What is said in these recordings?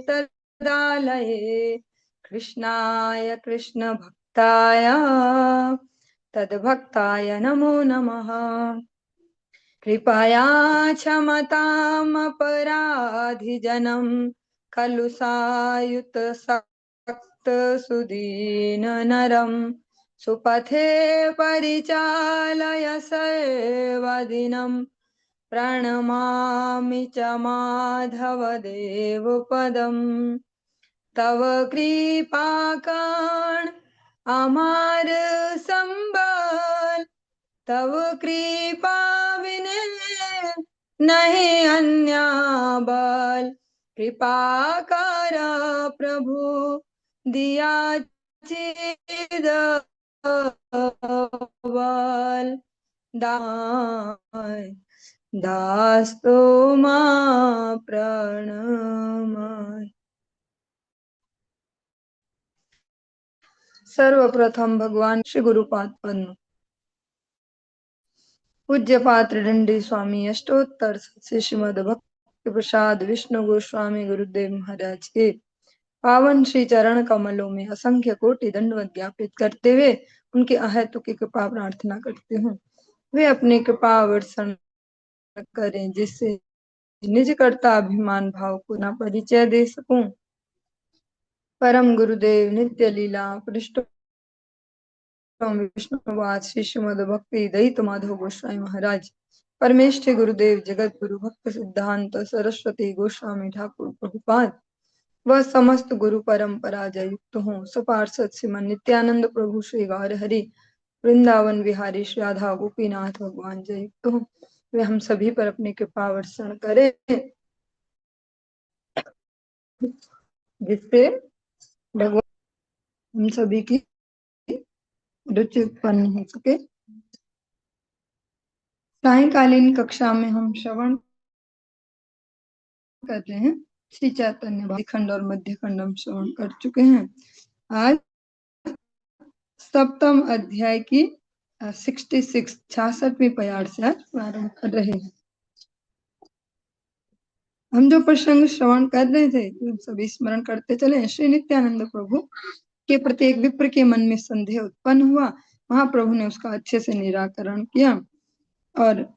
तदालये कृष्णाय कृष्णभक्ताय तद्भक्ताय नमो नमः। कृपया क्षमतामपराधिजनं खलु सायुत सक्त सुदीन नरं सुपथे परिचालय सर्वदिनं प्रणमामि च माधव देवपदम्। तव कृपाकाण अमार संबल तव कृपा विने नहीं अन्य बल। कृपा कर प्रभु दिया चिद बल दाय दास तुमा प्रणमय। सर्वप्रथम भगवान श्री गुरुपाद पद्म पूज्य पात्र दंडी स्वामी अष्टोत्तर से श्रीमद भक्ति प्रसाद विष्णु गोस्वामी गुरुदेव महाराज के पावन श्री चरण कमलों में असंख्य कोटि दंडवत ज्ञापित करते हुए उनके अहेतुकी कृपा प्रार्थना करते हूँ। वे अपने कृपा वर्षण करें जिससे निज कर्ता अभिमान भाव को न परिचय दे सकूं। परम गुरुदेव नित्य लीला पृष्ठ विष्णुवाद श्री श्रीमद भक्ति दयित माधव गोस्वामी महाराज परमेष्ठि गुरुदेव जगत गुरु भक्त सिद्धांत सरस्वती गोस्वामी ठाकुर प्रभुपाद वह समस्त गुरु परंपरा युक्त हों। सपार्षद श्रीमन नित्यानंद प्रभु श्री गौर हरि वृंदावन विहारी श्री राधा गोपीनाथ भगवान जय युक्त हों। वे हम सभी पर अपनी कृपा वर्षण करें जिससे भगवान हम सभी की रुचि उत्पन्न हो सके। सायकालीन कक्षा में हम श्रवण कर रहे हैं श्री चैतन्य भक्ति खंड और मध्य खंड हम श्रवण कर चुके हैं। आज सप्तम अध्याय की 66वीं प्यार से आज प्रारंभ कर रहे हैं। हम जो प्रसंग श्रवण कर रहे थे हम सभी स्मरण करते चले। श्री नित्यानंद प्रभु के प्रत्येक विप्र के मन में संदेह उत्पन्न हुआ, महाप्रभु ने उसका अच्छे से निराकरण किया और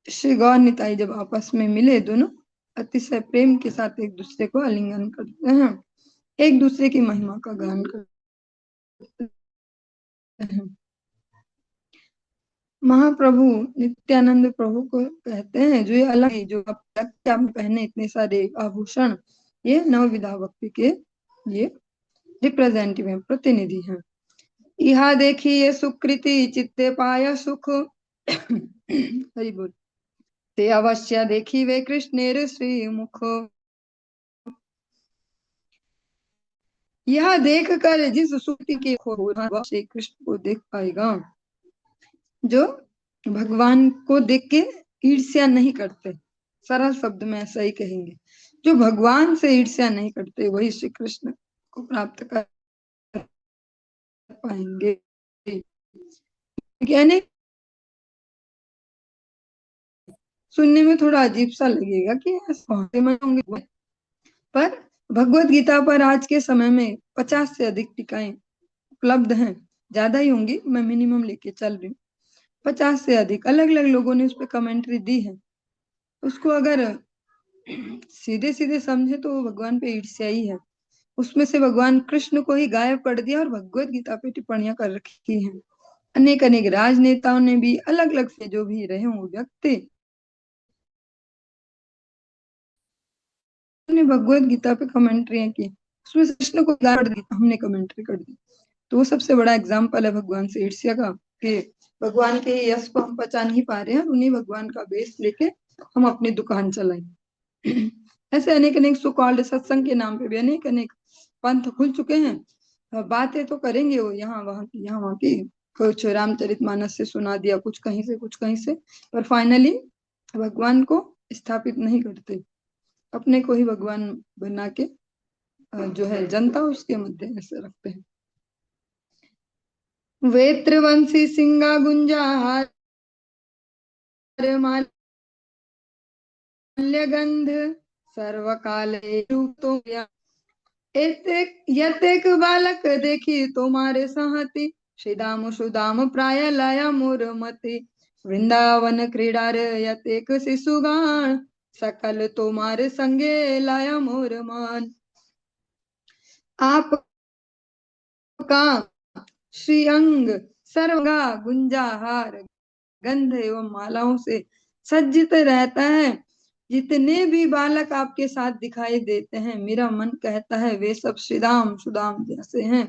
श्री गौर निताई जब आपस में मिले दोनों अतिशय प्रेम के साथ एक दूसरे को आलिंगन करते हैं, एक दूसरे की महिमा का गान करते हैं। महाप्रभु नित्यानंद प्रभु को कहते हैं जो ये अलग है, जो आप पहने इतने सारे आभूषण, ये नवविधा भक्ति के ये रिप्रेजेंटेटिव है, प्रतिनिधि हैं। यहाँ देखिए सुकृति चित्ते पाया सुख हरि बोल ते अवश्य देखी वे कृष्णेर श्री मुख। यह देख कर जिस सुकृति के वह श्री कृष्ण को देख पाएगा, जो भगवान को देख के ईर्ष्या नहीं करते, सरल शब्द में ऐसा ही कहेंगे, जो भगवान से ईर्ष्या नहीं करते वही श्री कृष्ण को प्राप्त कर पाएंगे। यानी सुनने में थोड़ा अजीब सा लगेगा कि होंगे, पर भगवत गीता पर आज के समय में 50 से अधिक टीकाएं उपलब्ध हैं, ज्यादा ही होंगी, मैं मिनिमम लेके चल रही हूँ। 50 से अधिक अलग अलग लोगों ने उस पर कमेंट्री दी है। उसको अगर सीधे सीधे समझे तो वो भगवान पे ईर्ष्या ही है। उसमें से भगवान कृष्ण को ही गायब कर दिया और भगवत गीता पे टिप्पणियां कर रखी हैं। अनेक अनेक राजनेताओं ने भी अलग अलग से जो भी रहे हों व्यक्ति ने भगवत गीता पे कमेंट्री की, उसमें से कृष्ण को गायब कर दिया, हमने कमेंट्री कर दी। तो वो सबसे बड़ा एग्जाम्पल है भगवान से ईर्ष्या का, कि भगवान के यश को हम पचा नहीं पा रहे हैं, उन्हीं भगवान का बेस लेके हम अपनी दुकान चलाएं। ऐसे अनेक अनेक सो कॉल्ड सत्संग के नाम पे भी अनेक अनेक पंथ खुल चुके हैं। बातें तो करेंगे वो यहाँ वहाँ की यहाँ वहाँ की, कुछ रामचरितमानस से सुना दिया, कुछ कहीं से कुछ कहीं से, पर फाइनली भगवान को स्थापित नहीं करते, अपने को ही भगवान बना के जो है जनता उसके मध्य ऐसे रखते हैं। वेत्रवंशी सिंगा गुंजा हार माला गंध सर्वकाले तो यतेक बालक देखी तुम्हारे सहति श्रीदाम सुदाम प्राय लाया मोर मति वृंदावन क्रीडार यतेक शिशुगान सकल तुम्हारे संगे लाया मोर मान आपका श्री अंग सर्वगा गुंजाहार गंध एवं मालाओं से सज्जित रहता है। जितने भी बालक आपके साथ दिखाई देते हैं मेरा मन कहता है वे सब श्रीदाम सुदाम जैसे हैं।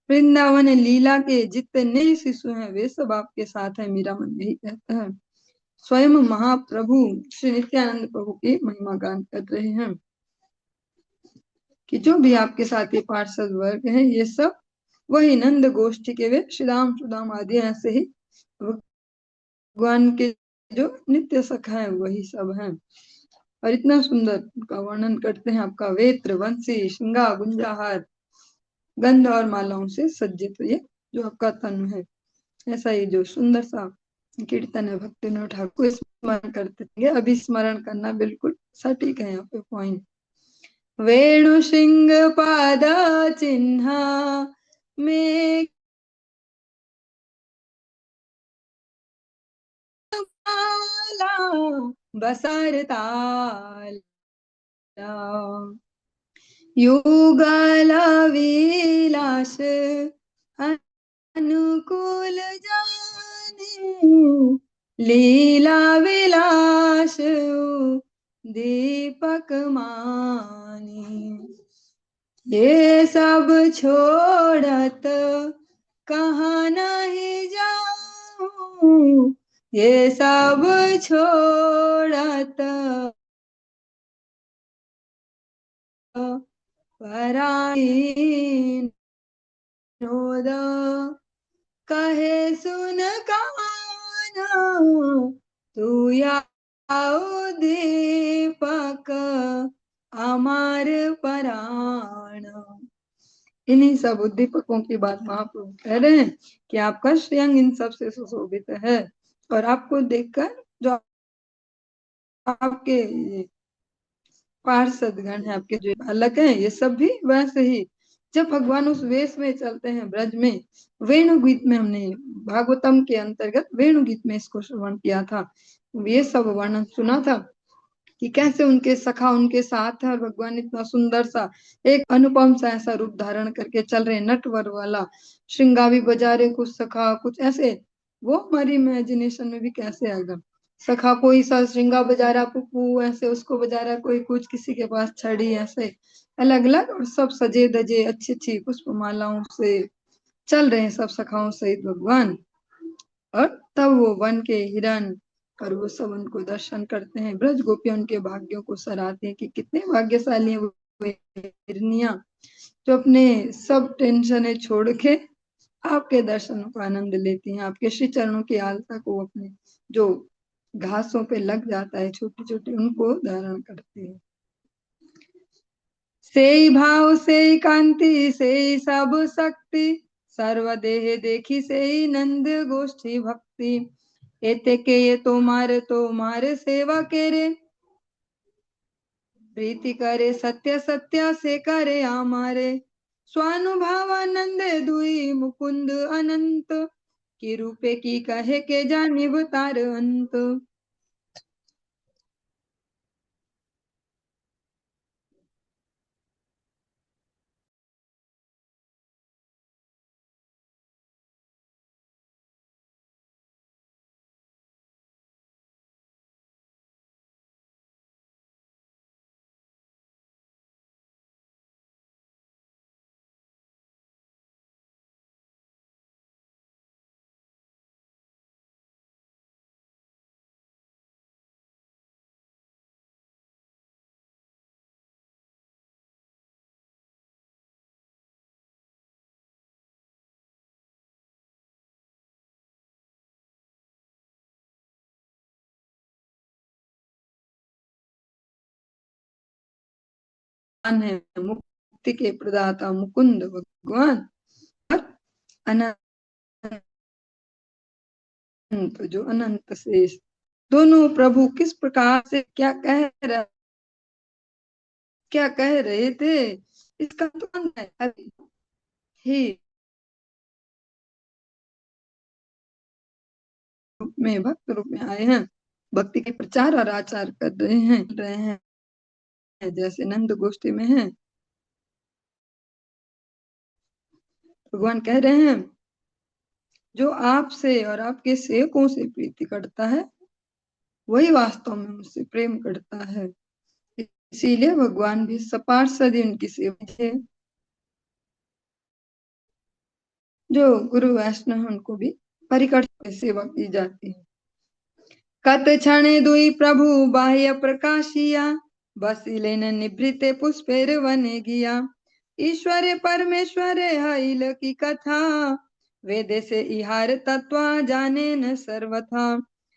वृंदावन लीला के जितने शिशु हैं वे सब आपके साथ हैं, मेरा मन यही कहता है। स्वयं महाप्रभु श्री नित्यानंद प्रभु की महिमा गान कर रहे हैं कि जो भी आपके साथ ये पार्षद वर्ग हैं ये सब वही नंद गोष्ठी के वे श्रीराम सुदाम आदि ऐसे ही भगवान के जो नित्य सखा है वही सब हैं। और इतना सुंदर उनका वर्णन करते हैं, आपका वेत्र वंशी श्रृंगा गुंजाहार गंध और मालाओं से सज्जित ये जो आपका तन है। ऐसा ही जो सुंदर सा कीर्तन है भक्ति ने ठाकुर स्मरण करते थे, अभी स्मरण करना बिल्कुल सटीक है यहाँ पे पॉइंट। वेणु सिंह पाद चिन्ह में बसर ताल युगल विलास अनुकूल जाने लीला विलास दीपक मानी ये सब छोड़त कहाँ नहीं जाऊं ये सब छोड़त पराई नोद कहे सुन काना तू याओ दीपक अमर पराण। इन्हीं सब उद्दीपकों की बात महाप्रभु कह रहे हैं कि आपका श्रेयंग इन सब से सुशोभित है और आपको देखकर जो आपके पार्षदगण है आपके जो बालक हैं ये सब भी वैसे ही जब भगवान उस वेश में चलते हैं ब्रज में वेणु गीत में हमने भागवतम के अंतर्गत वेणु गीत में इसको श्रवण किया था, ये सब वर्णन सुना था कि कैसे उनके सखा उनके साथ है और भगवान इतना सुंदर सा एक अनुपम सा ऐसा रूप धारण करके चल रहे नटवर वाला श्रृंगा भी बजा रहे कुछ सखा कुछ ऐसे, वो हमारी इमेजिनेशन में भी कैसे आएगा। सखा कोई सा श्रृंगा बजा रहा पुप्पू ऐसे उसको बजा रहा कोई कुछ किसी के पास छड़ी ऐसे अलग अलग और सब सजे धजे अच्छी अच्छी पुष्पमालाओं से चल रहे हैं सब सखाओं सहित भगवान। और तब वो वन के हिरण और वो सब उनको दर्शन करते हैं, ब्रज गोपियां उनके भाग्यों को सराहते हैं कि कितने भाग्यशाली हैं वो हिरनिया जो अपने सब टेंशन छोड़ के आपके दर्शनों का आनंद लेती हैं, आपके श्री चरणों की आलता को अपने जो घासों पे लग जाता है छोटी छोटी उनको धारण करती है। से भाव से कांति से सब शक्ति सर्वदेह देखी से नंद गोष्ठी भक्ति एते के ये तो मारे सेवा के रे प्रीति करे सत्य सत्य से करे हमारे स्वानुभावानंद दुई मुकुंद अनंत की रूपे की कहे के जानी तार अंत। है मुक्ति के प्रदाता मुकुंद भगवान और अनंत जो अनंत से दोनों प्रभु किस प्रकार से क्या कह रहे थे इसका तो अंत है। अभी हे रूप में भक्त रूप में आए हैं, भक्ति के प्रचार और आचार कर रहे हैं जैसे नंद गोष्ठी में है। भगवान कह रहे हैं जो आपसे और आपके सेवकों से प्रीति करता है वही वास्तव में मुझसे प्रेम करता है। इसीलिए भगवान भी सपार्षद उनकी सेवा है। जो गुरु वैष्णव उनको भी परिकर सेवा की जाती है। कत क्षण दुई प्रभु बाह्य प्रकाशिया बसिले न निभृते पुष्पेर वने गिया। ईश्वर परमेश्वर हईल की कथा वेद से इहार तत्व जाने न सर्वथा।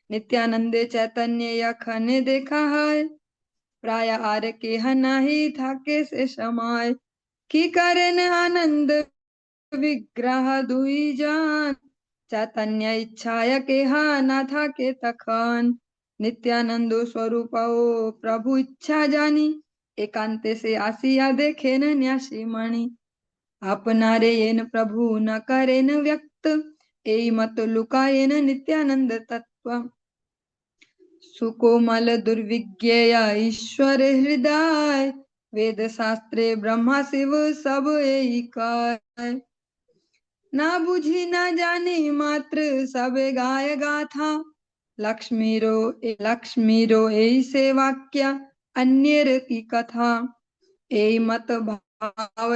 नित्यानंदे चैतन्य यखन देखा है प्राय आर के हनाही थाके से समाय। की करेन आनंद विग्रह दुई जान चैतन्य इच्छाय के हा ना था के तखान। नित्यानंदो स्वरूप प्रभु इच्छा जानी एकांते से आसिया देखे न न्यासी मणि। आपनारे येन प्रभु न करे न व्यक्त ए मत लुकाये न नित्यानंद तत्व। सुकोमल दुर्विज्ञेय ईश्वर हृदय वेद शास्त्रे ब्रह्मा शिव सब एकाय। ना बुझी ना जाने मात्र सब गाय गाथा लक्ष्मी रो ऐसे वाक्य अन्य की कथा। ए मत भाव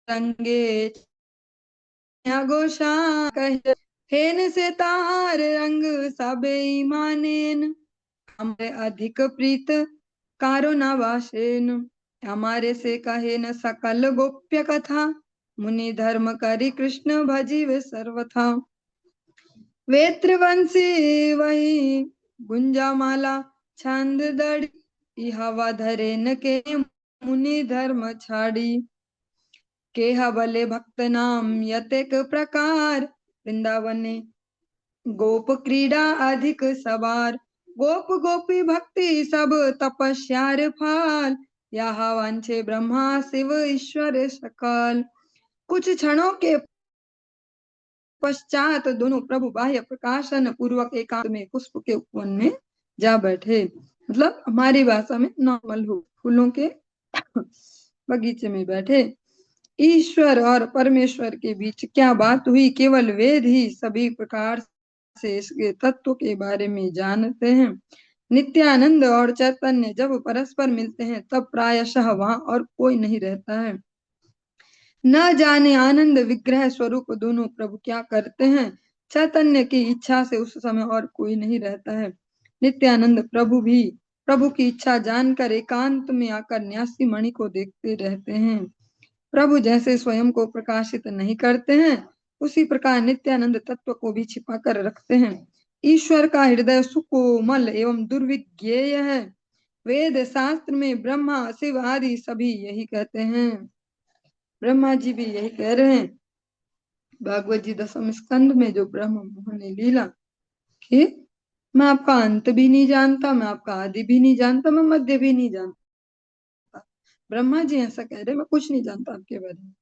रंगे गोशा कहे हेन से तार रंग सबे मानेन हमारे अधिक प्रीत कारो न वासेन। हमारे से कहे न सकल गोप्य कथा मुनि धर्म करी कृष्ण भजी वे सर्वथा। वेत्र वंशी वही गुंजामाला छंद दड़ी हवा धरे न के मुनि धर्म छाड़ी। के हवले भक्त नाम यतेक प्रकार वृंदावने गोप क्रीड़ा अधिक सवार। गोप गोपी भक्ति सब तपस्यार फाल यहाँ वांछे ब्रह्मा शिव ईश्वर सकल। कुछ क्षणों के पश्चात दोनों प्रभु बाह्य प्रकाशन पूर्वक एकांत में पुष्प के उपवन में जा बैठे। मतलब हमारी भाषा में नॉर्मल हो फूलों के बगीचे में बैठे। ईश्वर और परमेश्वर के बीच क्या बात हुई केवल वेद ही सभी प्रकार से इसके तत्व के बारे में जानते हैं। नित्यानंद और चैतन्य जब परस्पर मिलते हैं तब प्रायशः वहां और कोई नहीं रहता है। न जाने आनंद विग्रह स्वरूप दोनों प्रभु क्या करते हैं। चैतन्य की इच्छा से उस समय और कोई नहीं रहता है। नित्यानंद प्रभु भी प्रभु की इच्छा जानकर एकांत में आकर न्यासी मणि को देखते रहते हैं। प्रभु जैसे स्वयं को प्रकाशित नहीं करते हैं उसी प्रकार नित्यानंद तत्व को भी छिपा कर रखते हैं। ईश्वर का हृदय सुकोमल एवं दुर्विज्ञेय है। वेद शास्त्र में ब्रह्मा शिव आदि सभी यही कहते हैं। ब्रह्मा जी भी यही कह रहे हैं भागवत जी 10वें स्कंद में जो ब्रह्म मोहन ने लीला कि मैं आपका अंत भी नहीं जानता मैं आपका आदि भी नहीं जानता मैं मध्य भी नहीं जानता। ब्रह्मा जी ऐसा कह रहे मैं कुछ नहीं जानता आपके बारे में।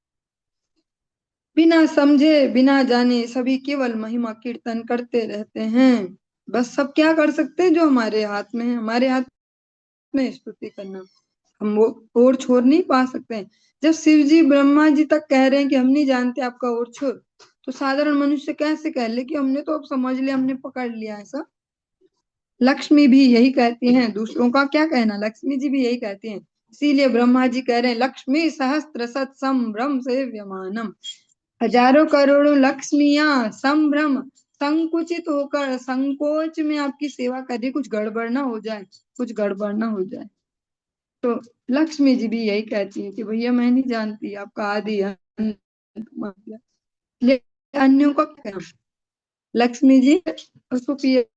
बिना समझे बिना जाने सभी केवल महिमा कीर्तन करते रहते हैं। बस सब क्या कर सकते हैं जो हमारे हाथ में है। हमारे हाथ में स्तुति करना हम वो और छोर नहीं पा सकते हैं। जब शिव जी ब्रह्मा जी तक कह रहे हैं कि हम नहीं जानते आपका और छोर तो साधारण मनुष्य कैसे कह ले कि हमने तो अब समझ लिया हमने पकड़ लिया ऐसा। लक्ष्मी भी यही कहती हैं दूसरों का क्या कहना लक्ष्मी जी भी यही कहती हैं। इसीलिए ब्रह्मा जी कह रहे हैं लक्ष्मी सहस्त्र सत संभ्रम से व्यमानम। हजारों करोड़ों लक्ष्मियां संभ्रम संकुचित होकर संकोच में आपकी सेवा कर रही कुछ गड़बड़ ना हो जाए कुछ गड़बड़ ना हो जाए। तो लक्ष्मी जी भी यही कहती है कि भैया मैं नहीं जानती आपका आदि अंत अन्यों का क्या कहना। लक्ष्मी जी उसको पिए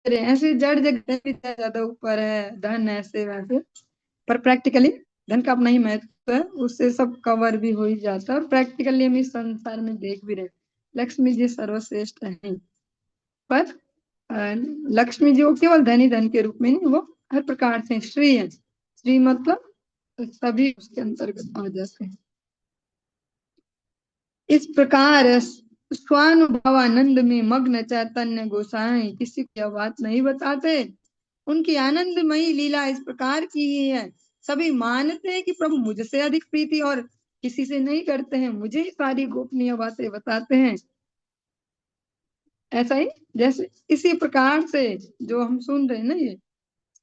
ऐसे जड़ जगत ज्यादा ऊपर है धन ऐसे वैसे पर प्रैक्टिकली धन का अपना ही महत्व है उससे सब कवर भी हो ही जाता है और प्रैक्टिकली हम इस संसार में देख भी रहे लक्ष्मी जी सर्वश्रेष्ठ है पर लक्ष्मी जी वो केवल धनी धन के रूप में नहीं, वो हर प्रकार से श्री है। श्री मतलब सभी उसके अंतर्गत आ जाते हैं। इस प्रकार स्वानुभव आनंद में मग्न चैतन्य गोसाई किसी को यह बात नहीं बताते। उनकी आनंदमयी लीला इस प्रकार की ही है। सभी मानते हैं कि प्रभु मुझसे अधिक प्रीति और किसी से नहीं करते हैं, मुझे ही सारी गोपनीय बातें बताते हैं। ऐसा ही जैसे इसी प्रकार से जो हम सुन रहे हैं ना, ये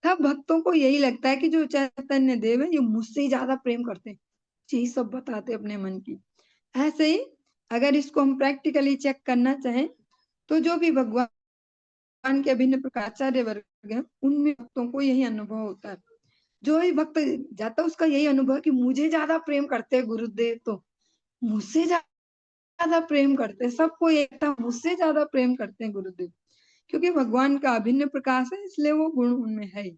सब भक्तों को यही लगता है कि जो चैतन्य देव है ये मुझसे ही ज्यादा प्रेम करते हैं, यही सब बताते अपने मन की। ऐसे ही अगर इसको हम प्रैक्टिकली चेक करना चाहें तो जो भी भगवान के अभिन्न प्रकार आचार्य वर्ग है उनमें भक्तों को यही अनुभव होता है। जो ही भक्त जाता है उसका यही अनुभव है कि मुझे ज्यादा प्रेम करते हैं गुरुदेव, तो मुझसे ज्यादा प्रेम करते हैं, सबको ये था मुझसे ज्यादा प्रेम करते हैं गुरुदेव, क्योंकि भगवान का अभिन्न प्रकाश है इसलिए वो गुण उनमें है ही।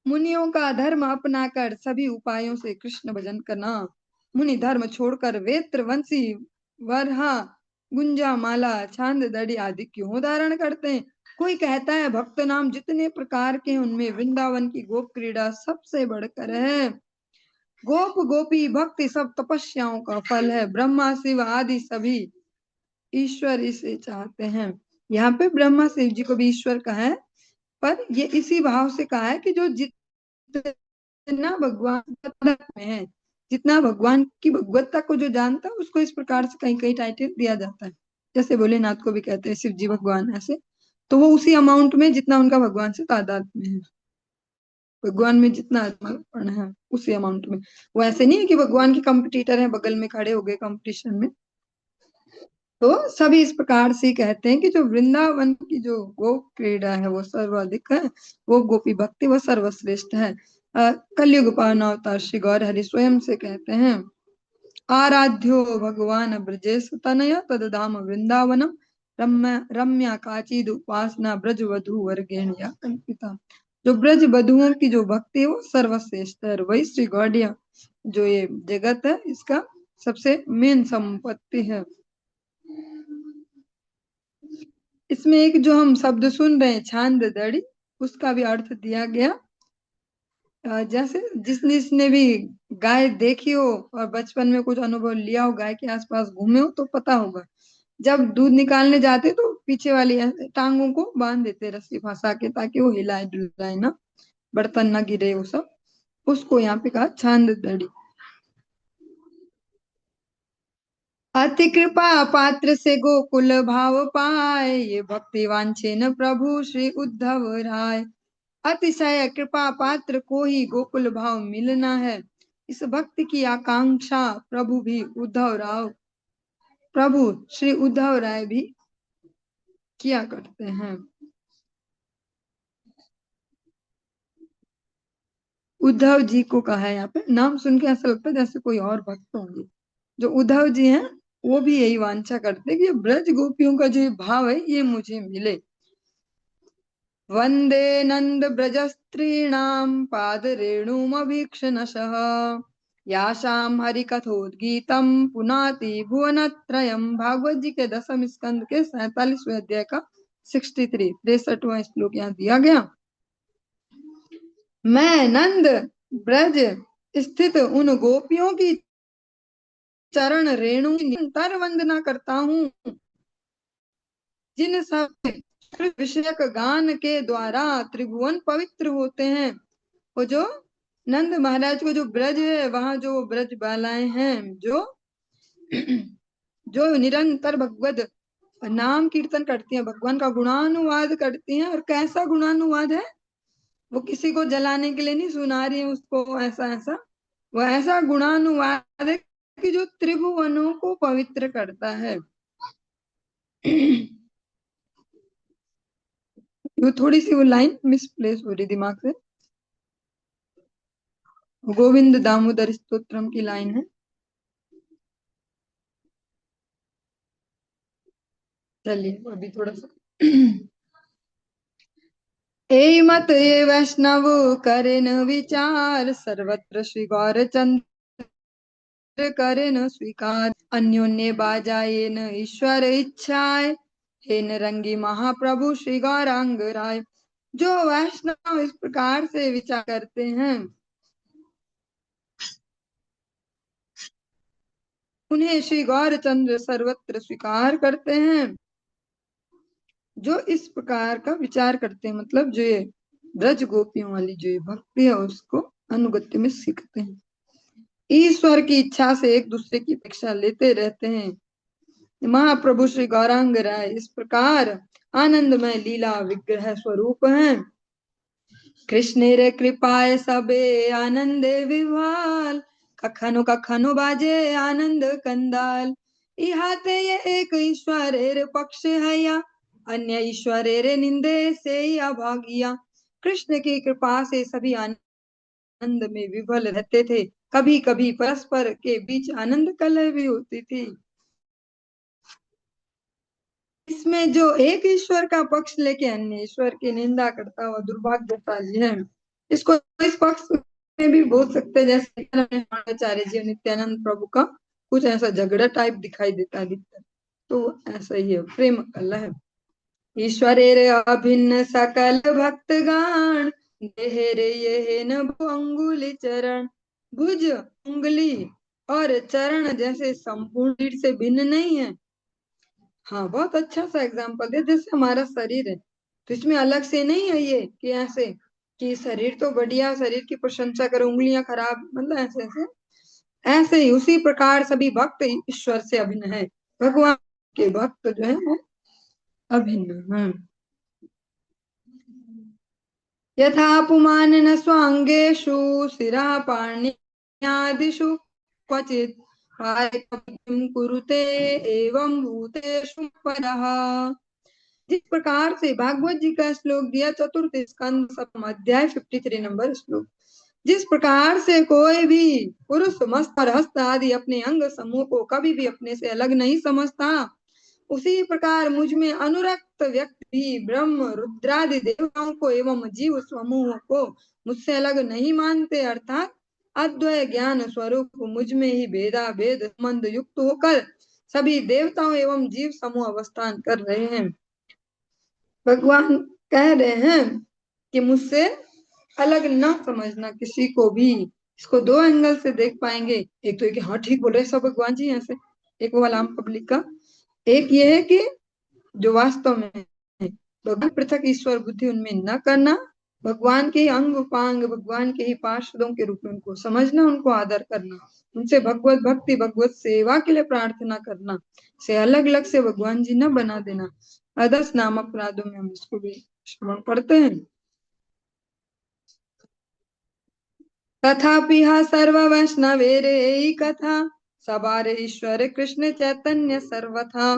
मुनियों का धर्म अपनाकर सभी उपायों से कृष्ण भजन करना। मुनि धर्म छोड़कर वेत्र वंशी वरहा गुंजा माला छांद दड़ी आदि क्यों धारण करते हैं। कोई कहता है भक्त नाम जितने प्रकार के उनमें वृंदावन की गोप क्रीड़ा सबसे बढ़कर है। गोप गोपी भक्ति सब तपस्याओं का फल है। ब्रह्मा शिव आदि सभी ईश्वर इसे चाहते हैं। यहाँ पे ब्रह्मा शिव जी को भी ईश्वर कहा है, पर ये इसी भाव से कहा है कि जो जितना भगवान में है, जितना भगवान की भगवत्ता को जो जानता है उसको इस प्रकार से कहीं कहीं टाइटल दिया जाता है। जैसे भोलेनाथ को भी कहते हैं शिव जी भगवान, ऐसे तो वो उसी अमाउंट में जितना उनका भगवान से तादाद में है, भगवान में जितना अर्पण है उसी अमाउंट में। वो ऐसे नहीं है कि भगवान के कंपटीटर है बगल में खड़े हो गए कंपटीशन में। तो सभी इस प्रकार से कहते हैं कि जो वृंदावन की जो गो क्रीड़ा है वो सर्वाधिक है, वो गोपी भक्ति वो सर्वश्रेष्ठ है। कलयुग पावन अवतार श्री गौर हरि स्वयं से कहते हैं, आराध्यो भगवान ब्रजेश तनय तदधाम वृंदावनम रम्या रम्या काचिद उपासना ब्रज वधु वर्गेण या कल्पिता। जो ब्रज वधुओं की जो भक्ति है वो सर्वश्रेष्ठ है, वही श्री गौड़िया जो ये जगत है इसका सबसे मेन संपत्ति है। इसमें एक जो हम शब्द सुन रहे हैं छांद दड़ी, उसका भी अर्थ दिया गया। जैसे जिसने भी गाय देखी हो और बचपन में कुछ अनुभव लिया हो, गाय के आसपास घूमे हो तो पता होगा, जब दूध निकालने जाते तो पीछे वाली टांगों को बांध देते रस्सी फंसा के ताकि वो हिलाए डुलाए ना, बर्तन ना गिरे वो सब। उसको यहाँ पे कहा छांद दड़ी। अति कृपा पात्र से गोकुल भाव पाए, ये भक्ति वांछे न प्रभु श्री उद्धव राय। अतिशय कृपा पात्र को ही गोकुल भाव मिलना है, इस भक्ति की आकांक्षा प्रभु भी उद्धव राव प्रभु श्री उद्धव राय भी किया करते हैं। उद्धव जी को कहा है, यहाँ पे नाम सुन के ऐसा लगता है जैसे कोई और भक्त होंगे। जो उद्धव जी हैं वो भी यही वांछा करते हैं कि ब्रज गोपियों का जो भाव है ये मुझे मिले। वंदे नंद ब्रज स्त्रीणाम पाद रेणुमभीक्षणशः, यासाम हरि कथोद्गीतम पुनाति भुवनत्रयम्। भागवत जी के 10वें स्कंद के 47वें अध्याय का 63वां श्लोक यहाँ दिया गया। मैं नंद ब्रज स्थित उन गोपियों की चरण रेणु की निरंतर वंदना करता हूँ, जिन सब विषयक गान के द्वारा त्रिभुवन पवित्र होते हैं। वो जो नंद महाराज को जो ब्रज है वहां जो ब्रज बालाएं हैं जो जो निरंतर भगवत नाम कीर्तन करती हैं, भगवान का गुणानुवाद करती हैं। और कैसा गुणानुवाद है, वो किसी को जलाने के लिए नहीं सुना रही है उसको ऐसा ऐसा, वो ऐसा गुणानुवाद है कि जो त्रिभुवनों को पवित्र करता है। वो थोड़ी सी वो लाइन मिसप्लेस हो रही दिमाग से, गोविंद दामोदर स्तोत्रम की लाइन है। चलिए अभी थोड़ा सा ए मत ये वैष्णव करे न विचार, सर्वत्र श्री गौर चंद्र करे न स्वीकार। अन्योन्य बाजाए न ईश्वर इच्छाए, हे निरंगी महाप्रभु श्री गौरांग राय। जो वैष्णव इस प्रकार से विचार करते हैं उन्हें श्री गौरचंद्र सर्वत्र स्वीकार करते हैं। जो इस प्रकार का विचार करते हैं मतलब जो ये ब्रज गोपियों वाली जो ये भक्ति है उसको अनुगत्य में सीखते हैं। ईश्वर की इच्छा से एक दूसरे की अपेक्षा लेते रहते हैं। महाप्रभु श्री गौरांग राय इस प्रकार आनंदमय लीला विग्रह स्वरूप हैं। कृष्ण रे कृपाए सबे आनंदे विह्वल। कखनो कखनो बाजे आनंद कंदाल। इहाते ये एक ईश्वरेर पक्ष है या अन्य ईश्वरेर निंदे से अभागिया। कृष्ण की कृपा से सभी आनंद में विभल रहते थे। कभी कभी परस्पर के बीच आनंद कलह भी होती थी। इसमें जो एक ईश्वर का पक्ष लेके अन्य ईश्वर की निंदा करता हुआ दुर्भाग्यशाली है। इसको इस पक्ष में भी बोल सकते हैं जैसे आचार्य जी नित्यानंद प्रभु का कुछ ऐसा झगड़ा टाइप दिखाई देता है अधिकतर। तो ऐसा ही है प्रेम कलह है। ईश्वरेर अभिन्न सकल भक्तगण देहरे ये न अंगुली चरण। भुज उंगली और चरण जैसे संपूर्ण शरीर से भिन्न नहीं है। हाँ बहुत अच्छा सा एग्जाम्पल दे जैसे हमारा शरीर है तो इसमें अलग से नहीं है ये कि ऐसे कि शरीर तो बढ़िया शरीर की प्रशंसा करो उंगलियां खराब मतलब ऐसे ऐसे ऐसे ही उसी प्रकार सभी भक्त ईश्वर से अभिन्न है। भगवान के भक्त जो है वो अभिन्न है। यथा पुमान न स्वांगेषु शिरा पाण्यादिषु क्वचित् कार्यं कुरुते एवं भूतेषु परः। जिस प्रकार से भागवत जी का श्लोक दिया चतुर्थ स्कंद सप्तम अध्याय 53 नंबर श्लोक। जिस प्रकार से कोई भी पुरुष मस्त और हस्त आदि अपने अंग समूह को कभी भी अपने से अलग नहीं समझता उसी प्रकार मुझ में अनुरक्त व्यक्ति भी ब्रह्म रुद्रादि देवताओं को एवं जीव समूह को मुझसे अलग नहीं मानते अर्थात अद्वय ज्ञान स्वरूप मुझ में ही भेदा भेद संबंध युक्त होकर सभी देवताओं एवं जीव समूह अवस्थान कर रहे हैं। भगवान कह रहे हैं कि मुझसे अलग न समझना किसी को भी। इसको दो एंगल से देख पाएंगे। एक तो ये कि हाँ ठीक बोल रहे सब भगवान जी ऐसे एक वो वाला आम पब्लिक का। एक ये है कि जो वास्तव में भगवान पृथक ईश्वर बुद्धि उनमें न करना भगवान के अंग उपांग भगवान के ही पार्षदों के रूप में उनको समझना उनको आदर करना उनसे भगवत भक्ति भगवत सेवा के लिए प्रार्थना करना से अलग अलग से भगवान जी न बना देना। अदस नाम अपराधों में हम इसको भी श्रवण पढ़ते हैं। तथापि सर्व वैष्णवेरे कथा सबार ईश्वर कृष्ण चैतन्य सर्वथा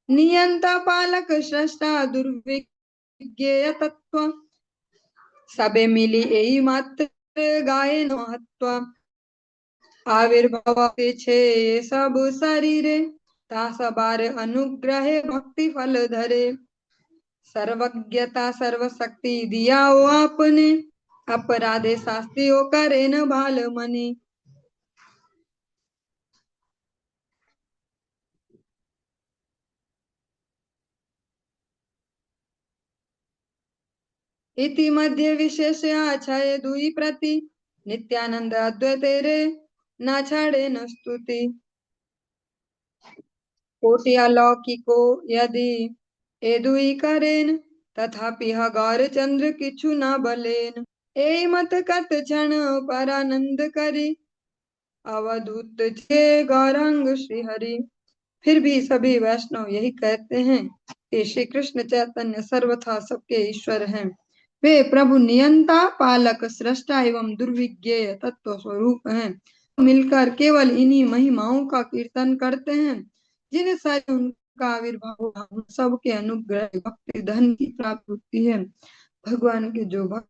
नियंता पालक श्रेष्ठा दुर्विज्ञेय तत्व सबे मिली यही मात्र गाये महत्व आविर्भाव छे सब शरीरे ता सबार अनुग्रहे भक्ति फल धरे सर्वज्ञता सर्वशक्ति दिया हो आपने अपराधे शास्त्री हो करे न भाल मनी। इति मध्य विशेष आछाय दुई प्रति नित्यानंद अद्वैत रे ना छाड़े न स्तुति कोटि अलौकिको यदि ए दुई करेन तथापि गौर चंद्र किछु न बलेन ए मत कत क्षण परानंद करी अवधूत छे गौरांग श्री हरि। फिर भी सभी वैष्णव यही कहते हैं कि श्री कृष्ण चैतन्य सर्वथा सबके ईश्वर हैं। वे प्रभु नियंता पालक सृष्टा एवं दुर्विज्ञेय तत्व स्वरूप हैं। मिलकर केवल इन्हीं महिमाओं का कीर्तन करते हैं जिन्हें सारे उनका आविर्भाव हम सबके अनुग्रह भक्ति धन की प्राप्ति होती है। भगवान के जो भक्त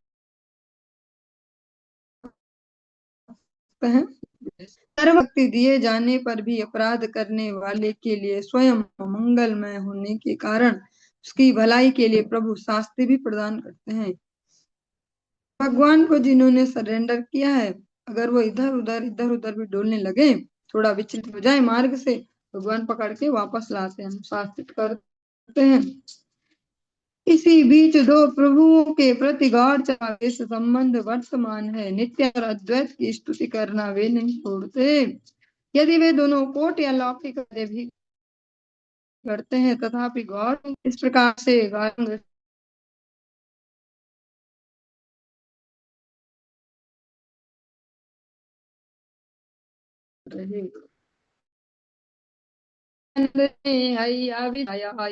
हैं सर्वभक्ति दिए जाने पर भी अपराध करने वाले के लिए स्वयं मंगलमय होने के कारण उसकी भलाई के लिए प्रभु शास्ति भी प्रदान करते हैं। भगवान को जिन्होंने सरेंडर किया है अगर वो इधर उधर भी डोलने लगे थोड़ा विचलित हो जाए मार्ग से भगवान पकड़ के वापस लाते हैं अनुशासित कर हैं। इसी बीच दो प्रभुओं के प्रति गौर चला संबंध वर्तमान है। नित्य और अद्वैत की स्तुति करना वे नहीं छोड़ते। यदि वे दोनों कोट या लौकिक कार्य भी करते हैं तथापि गौर इस प्रकार से गौरांग रहे।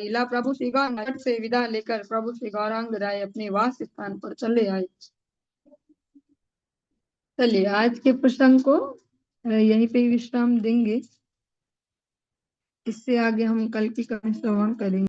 इला प्रभु श्री गौरांग से विदा लेकर प्रभु श्री गौरांग राय अपने वास स्थान पर चले आए। चलिए आज के प्रसंग को यहीं पे विश्राम देंगे। इससे आगे हम कल की कहानी श्रवण करेंगे।